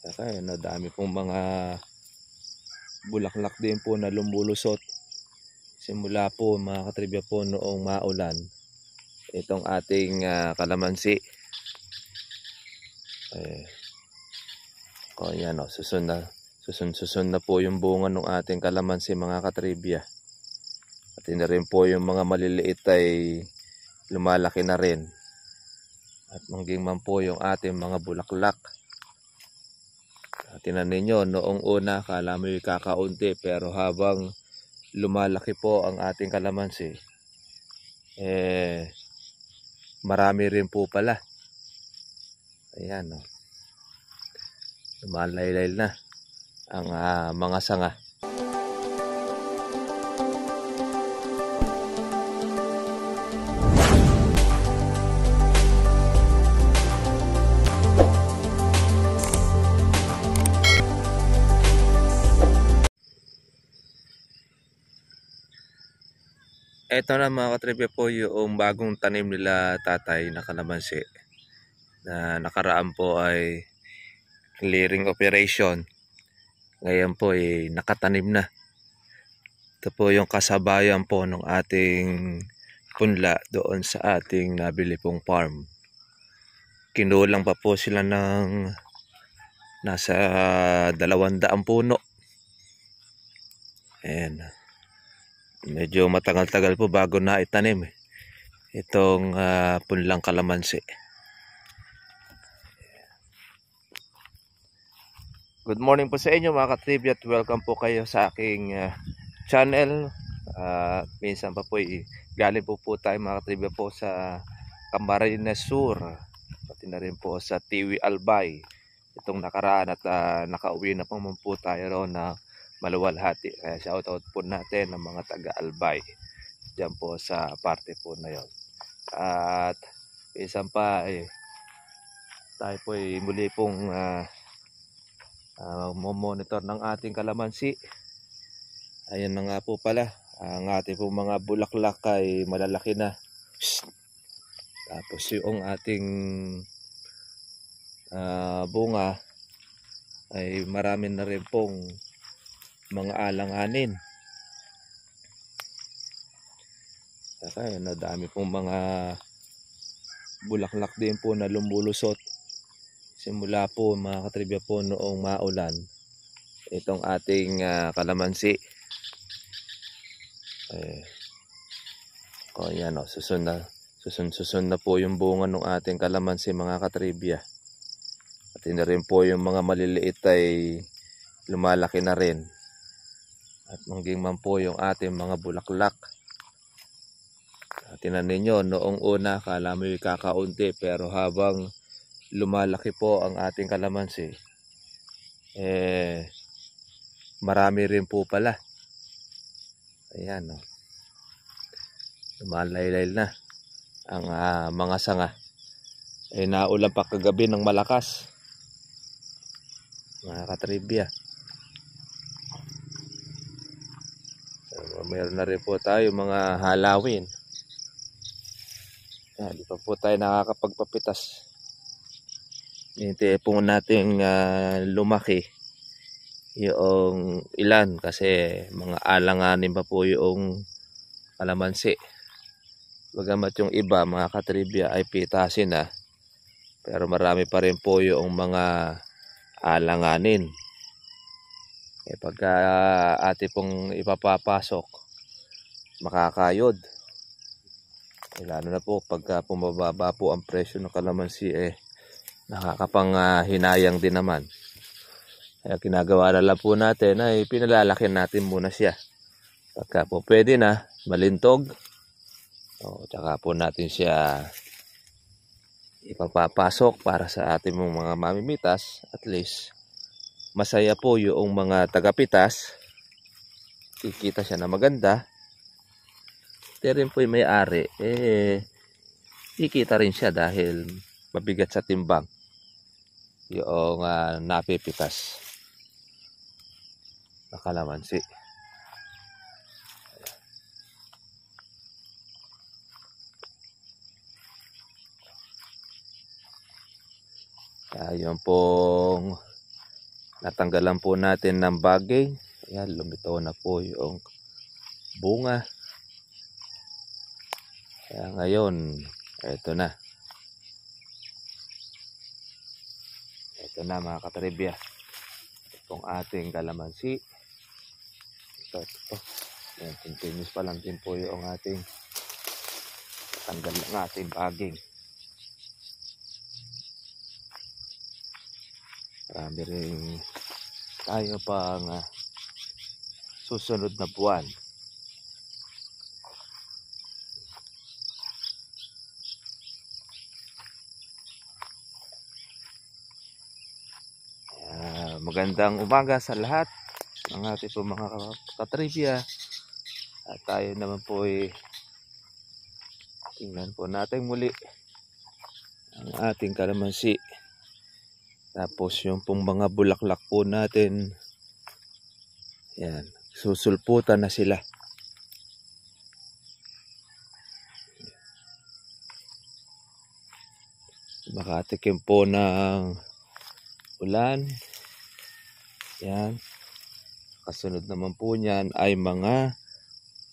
Kaya dami pong mga bulaklak din po na lumulusot. Simula po mga katribya po noong maulan. Itong ating kalamansi. Yan o, susun na po yung bunga ng ating kalamansi mga katribya. At na rin po yung mga maliliit ay lumalaki na rin. At mangging man po yung ating mga bulaklak. Tingnan ninyo, noong una kala mo yung kakaunti, pero habang lumalaki po ang ating kalamansi, marami rin po pala. Ayan o. Lumalaylay na ang mga sanga. Ito na mga katribya po yung bagong tanim nila tatay na kalamansi. Na nakaraan po ay clearing operation. Ngayon po ay nakatanim na. Ito po yung kasabayan po ng ating punla doon sa ating nabili pong farm. Kinulang pa po sila ng nasa 200 puno. Ayan. Medyo matagal-tagal po bago na itanim itong punlang kalamansi. Good morning po sa inyo mga katribya at welcome po kayo sa aking channel. Minsan pa po galing po tayo mga katribya po sa Camarines Sur, pati na rin po sa Tiwi Albay itong nakaraan, at nakauwi na po tayo roon na maluwalhati. Kaya shoutout po natin ng mga taga-Albay dyan po sa parte po na yon. At minsan pa tayo po muli pong monitor ng ating kalamansi. Ayan na nga po pala, ang ating pong mga bulaklak ay malalaki na. Tapos yung ating bunga ay marami na rin pong mga alanganin. Kaya dami pong mga bulaklak din po na lumulusot. Simula po mga katribya po noong maulan. Itong ating kalamansi. Yan o, susun na po yung bunga ng ating kalamansi mga katribya. At na rin po yung mga maliliit ay lumalaki na rin. At mangging man po yung ating mga bulaklak. Tingnan ninyo, noong una kala mo yung kakaunti, pero habang lumalaki po ang ating kalamansi, marami rin po pala. Ayan o. Lumalaylay na ang mga sanga. Naulan pa kagabi ng malakas mga katribya. Meron na rin po tayo mga halawin. Di pa po tayo nakakapagpapitas. Hintayin po natin lumaki yung ilan, kasi mga alanganin pa po yung kalamansi. Bagamat yung iba mga katribya ay pitasin na, pero marami pa rin po yung mga alanganin. Pagka ate pong ipapapasok, makakayod. Lalo na po pagka pumababa po ang presyo ng kalamansi, nakakapang hinayang din naman. Kaya ginagawa na lang po natin ay pinalalakin natin muna siya. Pagka po pwede na, malintog, tsaka po natin siya ipapapasok para sa ating mga mamimitas. At least masaya po yung mga tagapitas, kikita siya na maganda. Pero rin po yung may-ari, kikita rin siya dahil mabigat sa timbang yung napipitas na kalamansi. Kaya yun pong Natanggalan po natin ng baging. Ayan, lumitaw na po yung bunga. Kaya ngayon, ito na. Ito na mga katribya. Itong ating kalamansi. Ito. Ayan, continuous pa lang din po yung ating tanggal ng ating baging. Marami rin tayo pang susunod na buwan. Magandang umaga sa lahat ng ating po mga katribya. At tayo naman po tingnan po natin muli ang ating kalamansi. Tapos yung pong mga bulaklak po natin, yan, susulputan na sila. Makatikim po ng ulan. Yan. Kasunod naman po niyan ay mga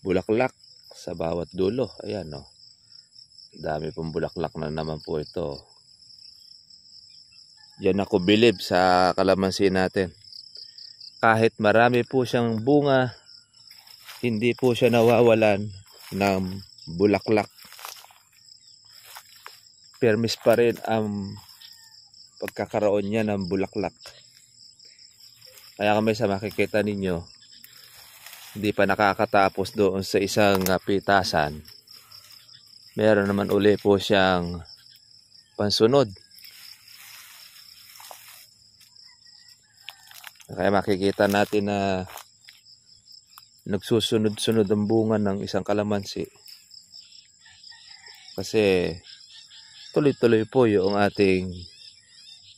bulaklak sa bawat dulo. Ayan, no. Dami pong bulaklak na naman po ito. Yan ako bilib sa kalamansi natin. Kahit marami po siyang bunga, hindi po siya nawawalan ng bulaklak. Permis pa rin ang pagkakaroon niya ng bulaklak. Kaya kami sa makikita ninyo, hindi pa nakakatapos doon sa isang pitasan. Meron naman uli po siyang pansunod. Kaya makikita natin na nagsusunod-sunod ang bunga ng isang kalamansi. Kasi tuloy-tuloy po yung ating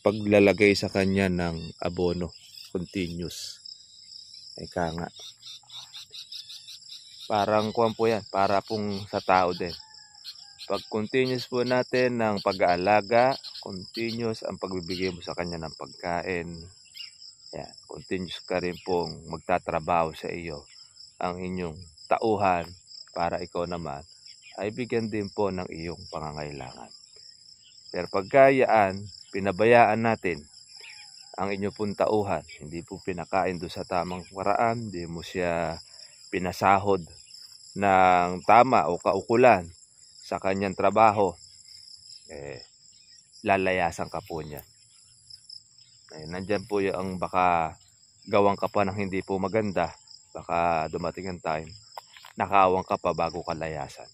paglalagay sa kanya ng abono. Continuous. Ika nga. Parang kuwan po yan. Para pong sa tao din. Pag continuous po natin ng pag-aalaga, continuous ang pagbibigay mo sa kanya ng pagkain. Yan. Continuous ka rin pong magtatrabaho sa iyo ang inyong tauhan para ikaw naman ay bigyan din po ng iyong pangangailangan. Pero pagkayaan, pinabayaan natin ang inyong pong tauhan, hindi po pinakain doon sa tamang paraan, hindi mo siya pinasahod ng tama o kaukulan sa kanyang trabaho, lalayasan ka po niya. Nandyan po yung baka gawang ka pa ng hindi po maganda, baka dumating ang time, nakawang ka pa bago ka layasan.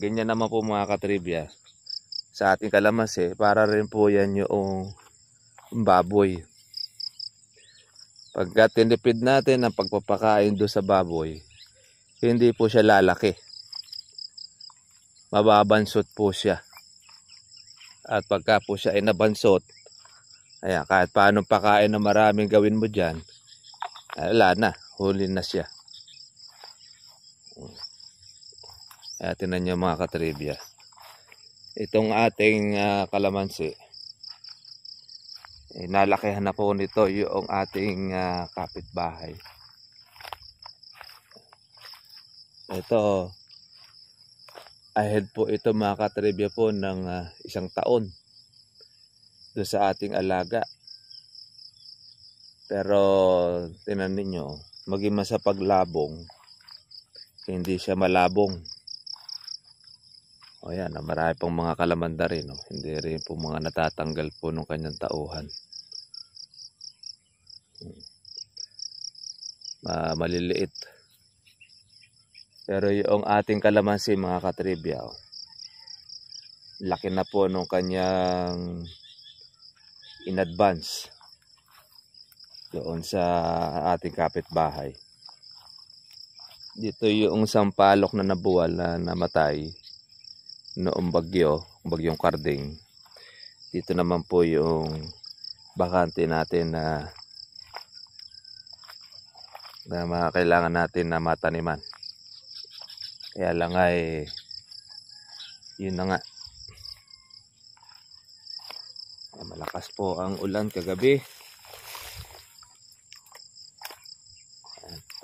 Ganyan naman po mga katribya, sa ating kalamansi, para rin po yan yung baboy. Pagka tinipid natin ang pagpapakain doon sa baboy, hindi po siya lalaki. Mababansot po siya. At pagka po siya ay nabansot, ayan, kahit paano pakain na maraming gawin mo dyan, wala na, huli na siya. Kaya tinan nyo mga katribya. Itong ating kalamansi, nalakihan na po nito yung ating kapitbahay. Ito, ahead po ito mga katribya po ng isang taon doon sa ating alaga. Pero tinan ninyo, maging sa paglabong, hindi siya malabong. O yan, marami pong mga kalamanda rin. No? Hindi rin po mga natatanggal po ng kanyang tauhan. Maliliit. Pero yung ating kalamansi mga katribya, laki na po nung kanyang in advance doon sa ating kapitbahay. Dito yung sampalok na nabuwal na namatay noong bagyong Karding. Dito naman po yung bakante natin na kailangan natin na mataniman. Kaya lang ay yun na nga, malakas po ang ulan kagabi.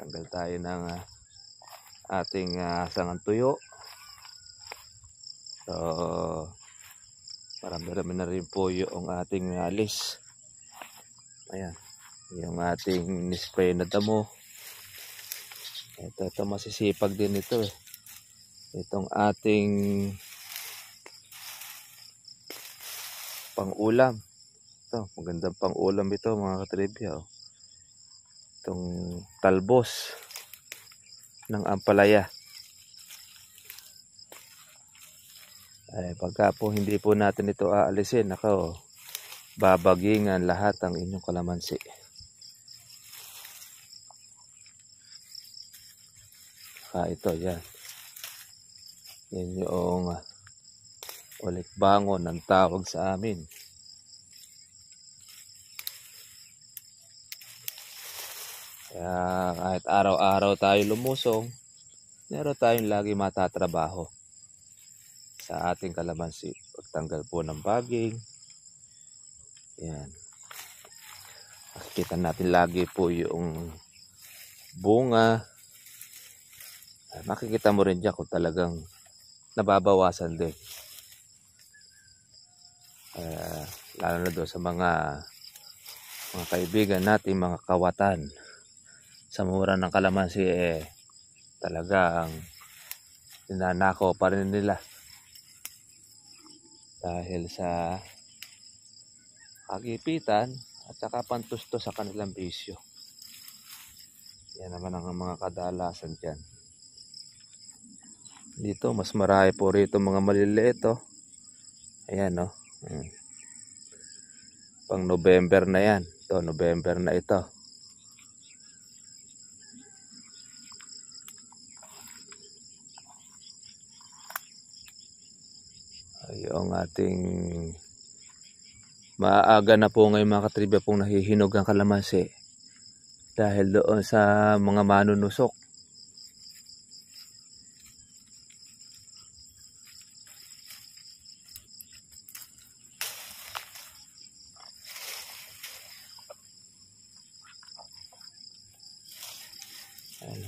Tanggal tayo ng ating sangang tuyo. So, marami-rami na rin po yung ating alis. Ayan, yung ating nispray na damo. Ito masisipag din ito eh. Itong ating pang-ulam. Ito, magandang pang-ulam ito mga katribya. Itong talbos ng ampalaya. Pagka po hindi po natin ito aalisin, ako, babagingan lahat ang inyong kalamansi. Ito, yan. Yan yung ulit bangon ng tawag sa amin. Kaya kahit araw-araw tayo lumusong, meron tayong lagi matatrabaho sa ating kalamansi. Pagtanggal po ng baging. Yan. Makikita natin lagi po yung bunga. Makikita mo rin dyan kung talagang nababawasan din. Lalo na doon sa mga kaibigan natin, mga kawatan. Sa mura ng kalamansi talagang ninanakaw pa rin nila. Dahil sa kagipitan at saka pantusto sa kanilang bisyo. Yan naman ang mga kadalasan dyan. Dito mas marami po rito mga maliliit oh. Ayan oh. Pang November na yan. Ito, November na ito. Yung ating maaga na po ngayon mga katribya pong nahihinog ang kalamansi dahil doon sa mga manunusok.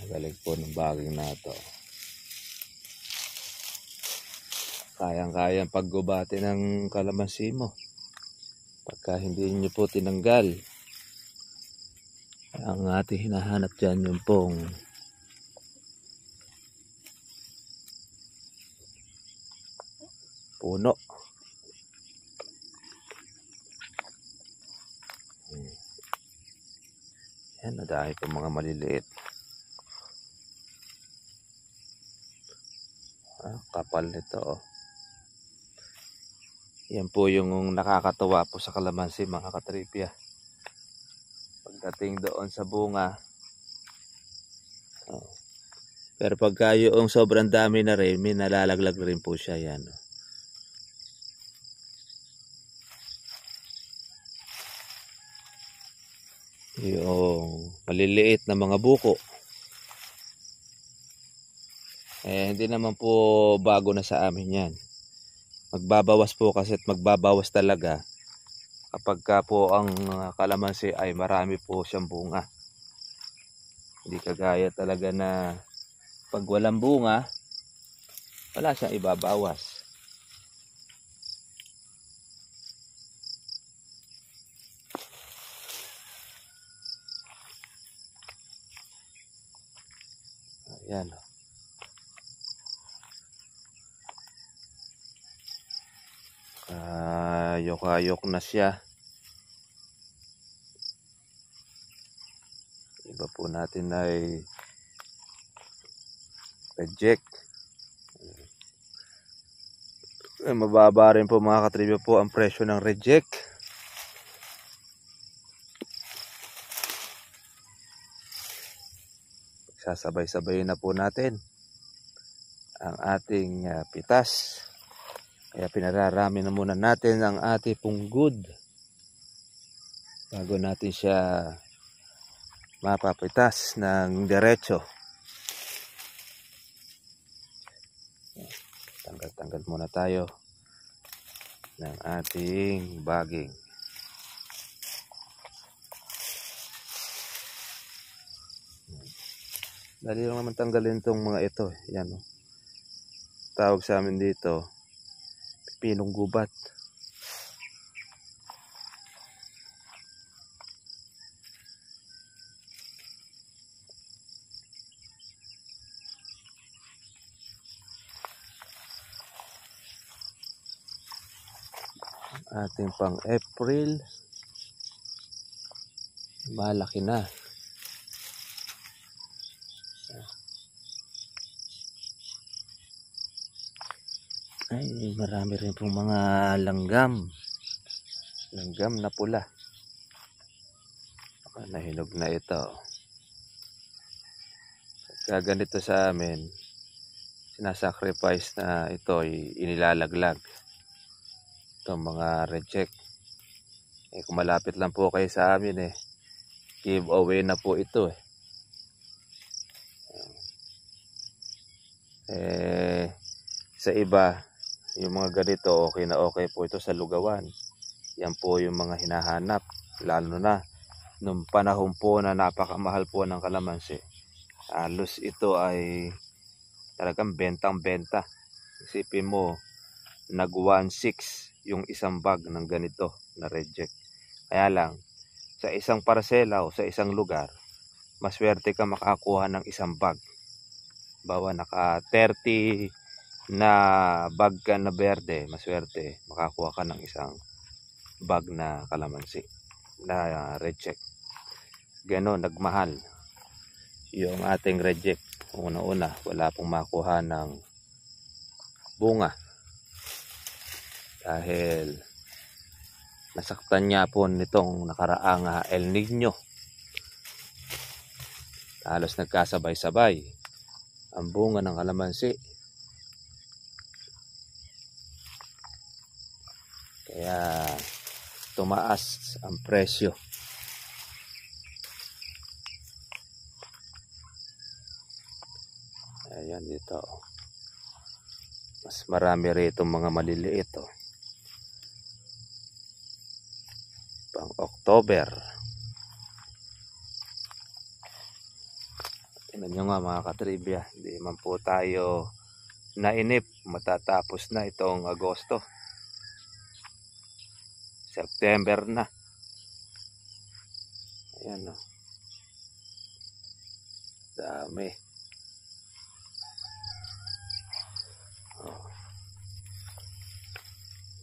Galing po ng baging na ito. Kayang-kayang paggubati ng kalamansi mo. Pagka hindi nyo po tinanggal, ang ating hinahanap dyan yung pong puno. Yan, dahil po mga maliliit. Kapal nito oh. Yan po yung nakakatuwa po sa kalamansi mga katripya. Pagdating doon sa bunga. Pero pagka yung sobrang dami na rin, may nalalaglag rin po siya yan. Yung maliliit na mga buko. Hindi naman po bago na sa amin yan. Magbabawas po kasi at magbabawas talaga kapag ka po ang kalamansi ay marami po siyang bunga. Hindi kagaya talaga na pag walang bunga, wala siyang ibabawas. Ayan. Ayok-ayok na siya. Iba po natin ay reject. Mababa rin po mga katribya po ang presyo ng reject. Sasabay-sabay na po natin ang ating pitas. Kaya pinararami na muna natin ang ating punggod bago natin siya mapapitas ng diretso. Tanggal-tanggal muna tayo ng ating baging. Dali lang naman tanggalin itong mga ito. Yan, oh. Tawag sa amin dito, pipinong gubat. Ating pang April, malaki na. Ay, marami rin pong mga langgam na pula. Nahinog na ito. Kaya ganito sa amin, sinasacrifice na ito, inilalaglag itong mga reject. Kung malapit lang po kayo sa amin, give away na po ito. Sa iba, yung mga ganito, okay na okay po ito sa lugawan. Yan po yung mga hinahanap, lalo na nung panahon po na napakamahal po ng kalamansi. Halos ito ay talagang bentang-benta. Isipin mo, nag 1.6 yung isang bag ng ganito na reject. Kaya lang, sa isang parsela o sa isang lugar, maswerte ka makakuha ng isang bag. Bawa naka 30 na bag ka na berde, maswerte makakuha ka ng isang bag na kalamansi na reject. Ganon, nagmahal yung ating reject. Una-una, wala pong makuha ng bunga dahil nasaktan niya po nitong nakaraang El Nino. Halos nagkasabay-sabay ang bunga ng kalamansi. Kaya tumaas ang presyo. Ayan dito. Mas marami rito mga maliliit. Pang October. Tingnan nyo nga mga katribya. Hindi man po tayo nainip. Matatapos na itong Agosto. September na. Ayan, oh. Dami. Oh.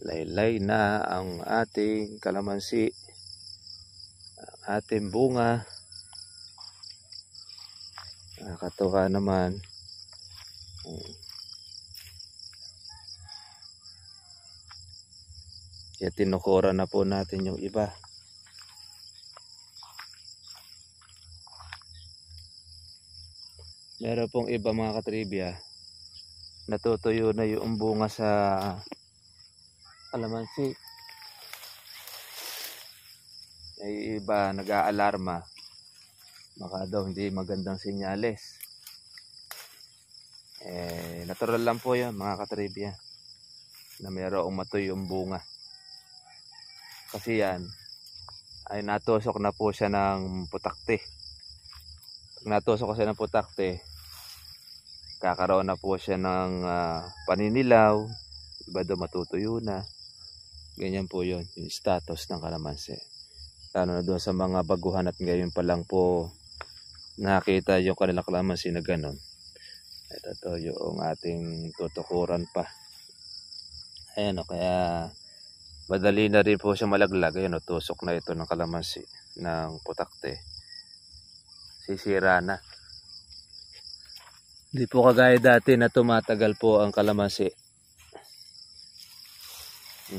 Laylay na ang ating kalamansi. Ang ating bunga. Nakakatuwa naman. Kaya tinukura na po natin yung iba. Meron pong iba mga katribya, natutuyo na yung bunga sa kalamansi. Ay iba nag-aalarma, baka daw hindi magandang senyales. Natural lang po yan mga katribya, na mayroong matuyo yung bunga. Kasi yan ay natusok na po siya ng putakte. Pag natusok kasi ng putakte, kakaroon na po siya ng paninilaw. Iba daw matutuyo na. Ganyan po yun, yung status ng kalamansi. Lalo na doon sa mga baguhan at ngayon pa lang po nakita yung kanilang kalamansi na ganon. Ito to yung ating tutukuran pa. Ayan, kaya madali na rin po siya malaglag. Ayan, tusok na ito ng kalamansi ng putakte. Sisira na. Hindi po kagaya dati na tumatagal po ang kalamansi.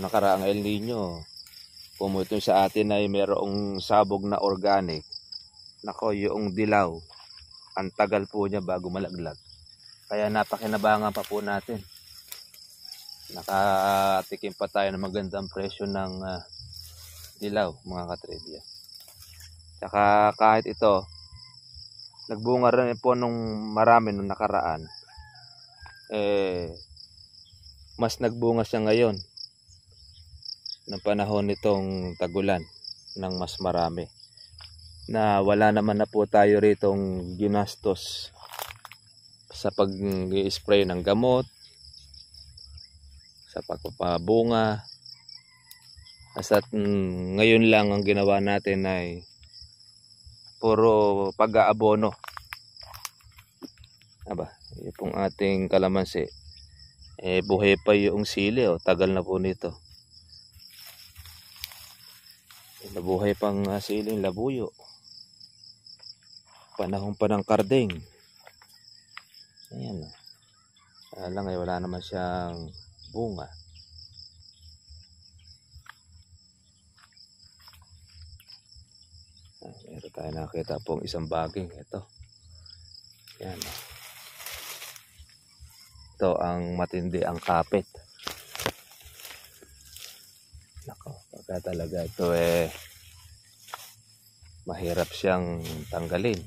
Nakaraang El Nino, pumuto sa atin ay mayroong sabog na organic. Nako, yung dilaw, ang tagal po niya bago malaglag. Kaya napakinabangan pa po natin. Nakatikim pa tayo ng magandang presyo ng dilaw mga katribya. Tsaka kahit ito, nagbunga rin po nung marami nung nakaraan. Mas nagbunga siya ngayon ng panahon nitong tagulan ng mas marami. Na wala naman na po tayo ritong ginastos sa pag-i-spray ng gamot, sa pagpapabunga. At ngayon lang ang ginawa natin ay puro pag-aabono. Aba, yun pong ating kalamansi. Buhay pa yung sili, tagal na po nito. Nabuhay pang siling labuyo. Panahon pa ng karding. Ayan. Lang ay wala naman siyang bunga. Meron tayo nakita pong isang baging. Ito. Ayan. Ito ang matindi ang kapit. Nako, pagka talaga ito mahirap siyang tanggalin.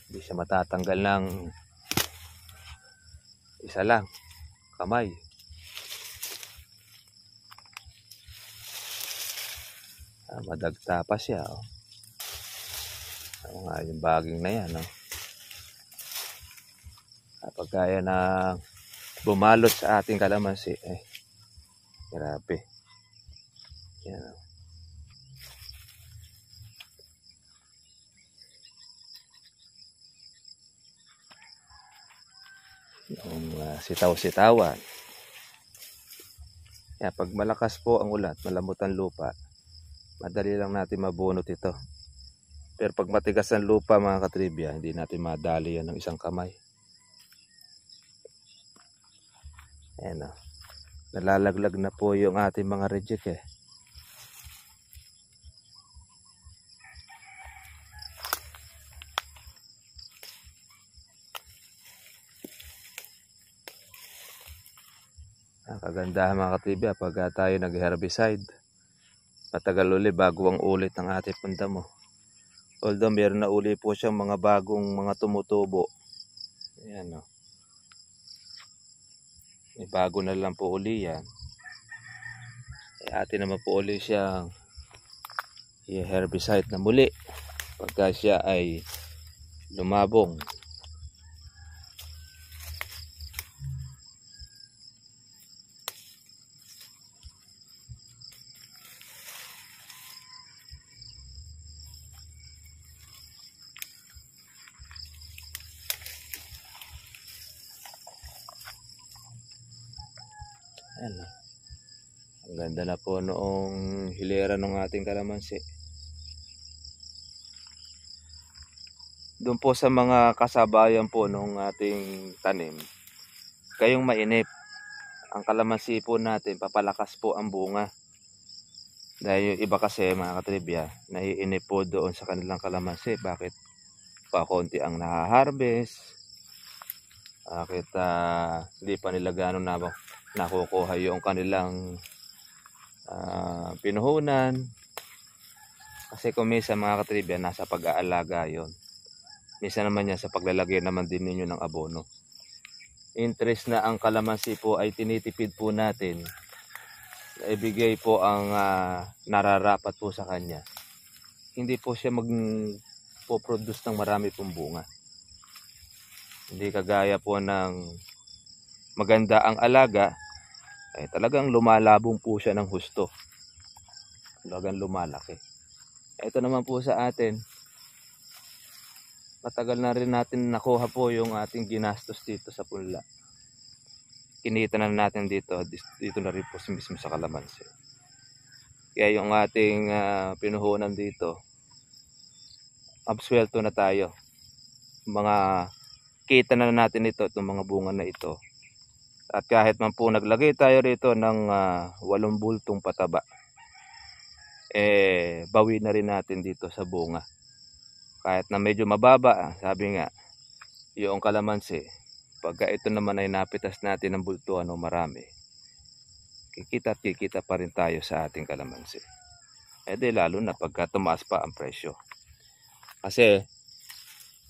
Hindi siya matatanggal ng isa lang, kamay. Madagta pa siya. Ano nga yung baging na yan. Kapag kaya na bumalot sa ating kalamansi, grabe. Yan. Yung sitaw-sitawan. Pag malakas po ang ulan, malambot ang lupa, madali lang natin mabunot ito. Pero pag matigas ang lupa mga katribya, hindi natin madali yan ng isang kamay. Ayan o. Nalalaglag na po yung ating mga reject Ang kagandahan mga katribya pag tayo nag-herbicide, matagal uli bago ang ulit ng ating pandamo. Although meron na uli po siyang mga bagong mga tumutubo. Ayan o. May bago na lang po uli yan. Atin naman po uli siyang i-herbicide na muli pagka siya ay lumabong. Ano? Ang ganda na po noong hilera ng ating kalamansi. Doon po sa mga kasabayan po nung ating tanim, kayong mainip. Ang kalamansi po natin, papalakas po ang bunga. Dahil yung iba kasi mga katribya, naiinip po doon sa kanilang kalamansi. Bakit pa konti ang nahaharvest? Bakit hindi pa nila gano'n nakukuha yung kanilang pinuhunan? Kasi kung minsan mga katribya, nasa pag-aalaga yon. Minsan naman yan sa paglalagay naman din ninyo ng abono. Interest na ang kalamansi po ay tinitipid po natin. Ibigay po ang nararapat po sa kanya. Hindi po siya magpo-produce ng marami pong bunga. Hindi kagaya po ng maganda ang alaga, ay talagang lumalabong po siya ng husto. Talagang lumalaki. Ito naman po sa atin, matagal na rin natin nakuha po yung ating ginastos dito sa punla. Kinita na natin dito na rin po mismo sa kalamansi. Kaya yung ating pinuhunan dito, absuelto na tayo. Mga kita na natin ito, itong mga bunga na ito. At kahit man po naglagay tayo rito ng 8 bultong pataba, bawi na rin natin dito sa bunga. Kahit na medyo mababa, sabi nga, yung kalamansi, pagka ito naman ay napitas natin ng bultuhan o marami, kikita at kikita pa rin tayo sa ating kalamansi. Di lalo na pagka tumaas pa ang presyo. Kasi,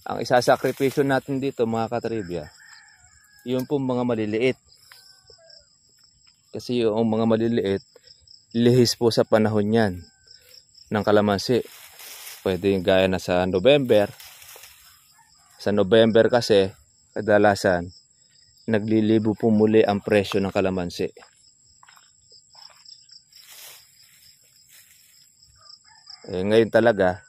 ang isasakripisyo natin dito mga katribya, yung pong mga maliliit. Kasi yung mga maliliit, lihis po sa panahon yan ng kalamansi. Pwede yung gaya na sa November, Sa November kasi, kadalasan, naglilibo po muli ang presyo ng kalamansi. Ngayon talaga,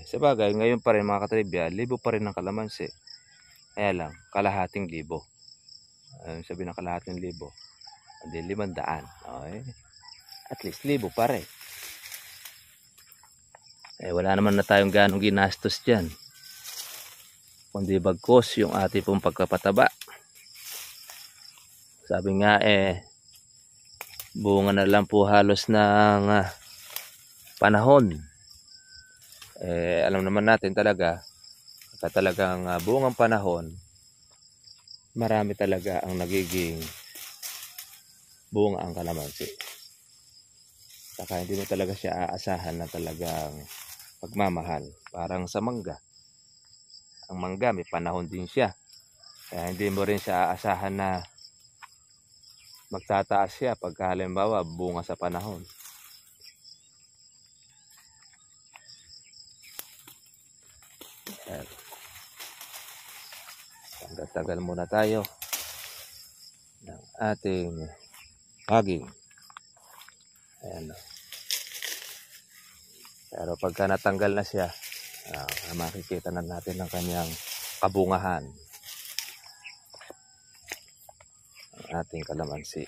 sabagay, ngayon pa rin mga katribya, libo pa rin ng kalamansi. Kaya lang, kalahating libo. Sabi ng kalahating libo, hindi 500. Okay? At least libo pa rin. Wala naman na tayong ganong ginastos dyan. Kundi bagkos yung ating pong pagkapataba. Sabi nga bunga na lang po halos ng panahon. Alam naman natin talaga, talagang bungang panahon, marami talaga ang nagiging bunga ang kalamansi. Saka hindi mo talaga siya aasahan na talagang pagmamahal. Parang sa mangga. Ang mangga may panahon din siya. Kaya hindi mo rin siya aasahan na magtataas siya pagka halimbawa bunga sa panahon. Tagal muna tayo ng ating baging. Ayan. Pero pagka natanggal na siya, makikita na natin ang kanyang kabungahan. Ang ating kalamansi.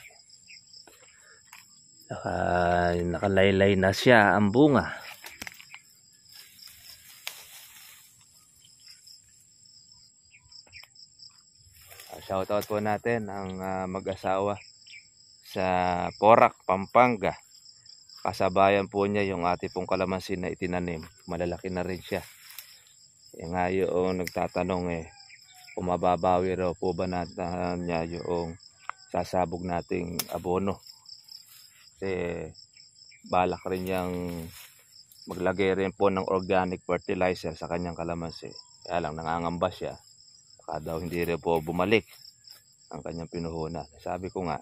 Nakalaylay na siya ang bunga. Shoutout po natin ang mag-asawa sa Porac, Pampanga. Kasabayan po niya yung ating pong kalamansi na itinanim. Malalaki na rin siya. Nga yung nagtatanong kung mababawi raw po ba natin niya yung sasabog nating abono. Kasi balak rin niyang maglagay rin po ng organic fertilizer sa kanyang kalamansi. Kaya lang nangangamba siya. Baka daw hindi rin po bumalik ang kanyang pinuhunan. Sabi ko nga,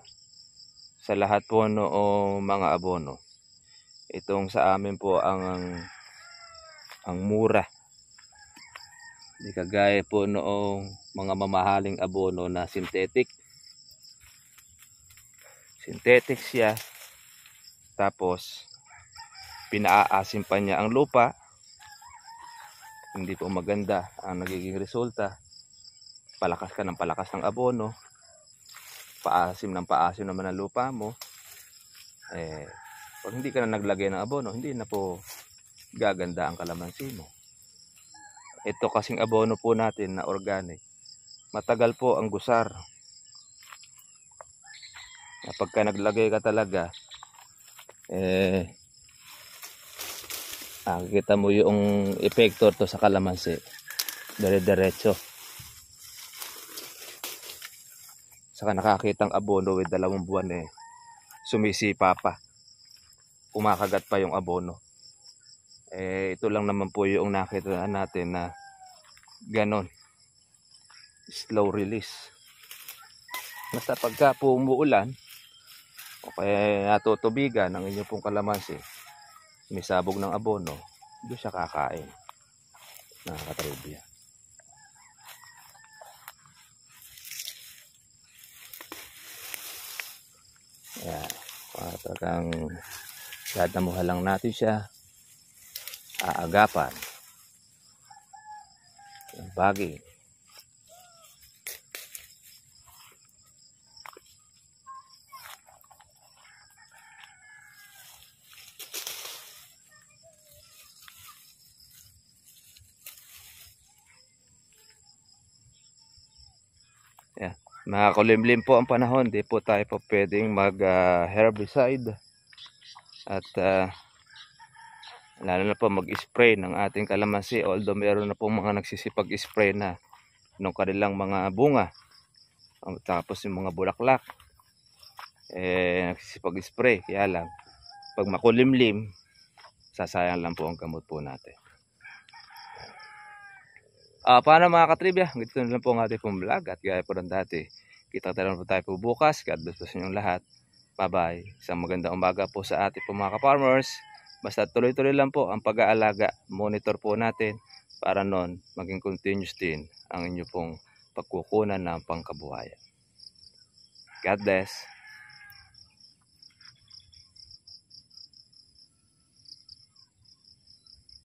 sa lahat po noong mga abono, itong sa amin po ang mura. Hindi kagaya po noong mga mamahaling abono na synthetic. Synthetic siya. Tapos pinaasim pa niya ang lupa. Hindi po maganda ang nagiging resulta. Palakas ka ng palakas ng abono. Paasim ng paasim naman ang lupa mo. Pag hindi ka na naglagay ng abono, hindi na po gaganda ang kalamansi mo. Ito kasing abono po natin na organic, matagal po ang gusar. Pagka naglagay ka talaga, nakikita mo yung epekto to sa kalamansi. Dire-diretso. Saka nakakitang abono with 2 buwan sumisipa pa. Kumakagat pa yung abono. Ito lang naman po yung nakita natin na ganon. Slow release. Basta pagka po umuulan, o kaya natutubigan ng inyong pong kalamansi, may sabog ng abono, doon siya kakain. Nakakatribya. Ayan. Talagang dadamuhan lang natin siya. Aagapan. Bagay. Ayan. Makakulimlim po ang panahon, di po tayo po pwedeng mag-herbicide at lalo na po mag-spray ng ating kalamansi, although meron na po mga nagsisipag-spray na ng kanilang mga bunga, tapos yung mga bulaklak nagsisipag-spray. Kaya lang pag makulimlim, sasayang lang po ang gamot po natin. Paano mga katribya? Ganito na lang po ang ating pong vlog at gaya po ng dati. Kita tayo po tayo po bukas. God bless po sa inyong lahat. Bye bye. Isang magandang umaga po sa ating po mga ka-farmers. Basta tuloy-tuloy lang po ang pag-aalaga. Monitor po natin para noon maging continuous din ang inyo pong pagkukunan ng pangkabuhayan. God bless.